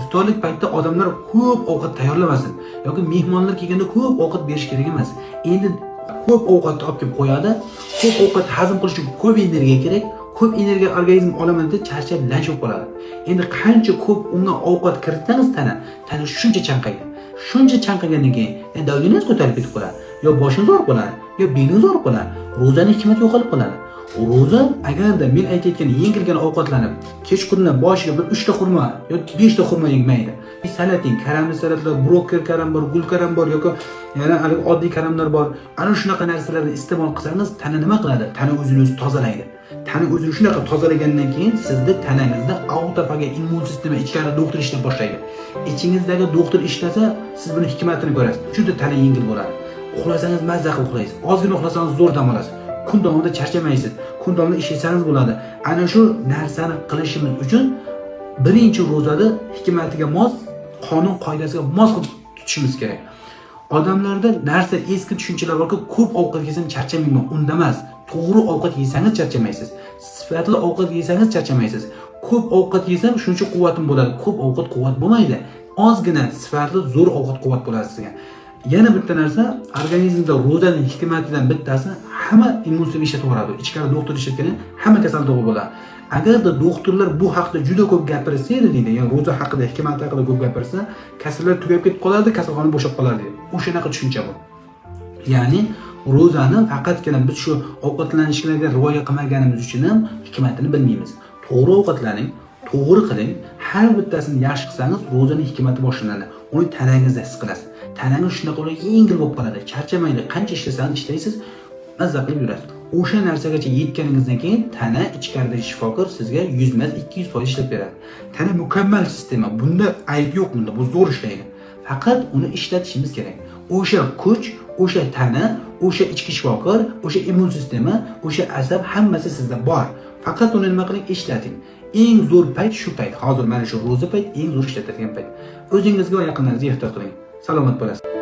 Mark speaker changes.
Speaker 1: iftorlik paytida odamlar ko'p ovqat tayyorlamasin yoki mehmonlar kelganda ko'p ovqat berish kerak emas. Endi ko'p ovqatni olib kelib qo'yadi. Ko'p ovqat hazm qilish uchun ko'p energiya kerak. Ko'p energiya organizm olaman deb charchab, lanch bo'lib qoladi. Endi qancha ko'p unga ovqat kiritsangiz tana shuncha chanqaydi. Shuncha chanqagandan keyin davlengiz ko'tarib ketib qoladi. Yo boshingiz og'rib qoladi, yo belingiz og'rib qoladi. Ro'zaning hikmati yo'qolib qoladi. Ro'za agarda men aytayotgan yengilgina ovqatlanib, kechqurun boshiga bir 3 ta xurmo yoki 5 ta xurmo yemaydi. Salating, karamli salatlar, brokkoli karam bor, gul karam bor yoki yana oddiy karamlar bor. Ana shunaqa narsalarni iste'mol qilsangiz, tana nima qiladi? Tana o'zini tozalaydi. Tana o'zini shunaqa tozalagandan keyin sizda tanangizda autofaga immun sistema ichkari doktor ishlab boshlaydi. Ichingizdagi doktor ishlasa, siz buni hikmatini ko'rasiz. Juda tana yengil bo'ladi. Uxlasangiz mazza qilib uxlaysiz. Ozgina uxlasangiz zo'r dam olasiz. Kun davomida charchamaysiz. Kun davomida ishlaysangiz bo'ladi. Ana shu narsani qilishimiz uchun birinchi ro'zada hikmatiga mos, qonun qoidasiga mos tutishimiz kerak. Odamlarda narsa eski tushunchalar borki, ko'p ovqat yesam charchamayman. Unda emas. To'g'ri ovqat yesangiz charchamaysiz. Sifatli ovqat yesangiz charchamaysiz. Ko'p ovqat yesam shuncha quvvatim bo'ladi. Ko'p ovqat quvvat bo'lmaydi. Ozgina sifatli zo'r ovqat quvvat bo'ladi sizga. Yana bitta narsa, organizmda ro'zaning hikmatidan bittasi hamma immun sistema ishlataveradi. Ichkari doktor ishlatgani hamma kasal to'g'ri bo'ladi. Agarda doktorlar bu haqda juda ko'p gapirsa edi deydi, ya'ni ro'za haqida, hikmat haqida ko'p gapirsa, kasallar tugab ketib qoladi, kasalxona bo'shab qoladi deydi. O'shanaqa tushuncha bu. Ya'ni ro'zani faqatgina biz shu ovqatlanishlarga rioya qilmaganimiz uchun ham hikmatini bilmaymiz. To'g'ri ovqatlaning, to'g'ri qiling. Har bittasini yaxshi qilsangiz, ro'zaning hikmati boshlanadi. Uni tanangizda his qilasiz. Tanangiz shunaqa yengil bo'lib qoladi. Charchamaydi. Qancha ishlasangiz ishlaysiz, mazza qilib yurasiz. O'sha narsagacha yetganingizdan keyin tana ichkaridagi shifokor sizga 100% ishlab beradi. Tana mukammal sistema. Bunda ayb yo'q bunda. Bu zo'r ishlaydi. Faqat uni ishlatishimiz kerak. O'sha kuch, o'sha tana, o'sha ichki shifokor, o'sha immun sistema, o'sha asab hammasi sizda bor. Faqat uni nima qiling, ishlating. Eng zo'r payt shu payt. Hozir mana shu ro'za payt eng zo'r ishlatadigan payt. O'zingizga va yaqinlaringizga ehtiyot qiling. Salomat bo'lasiz.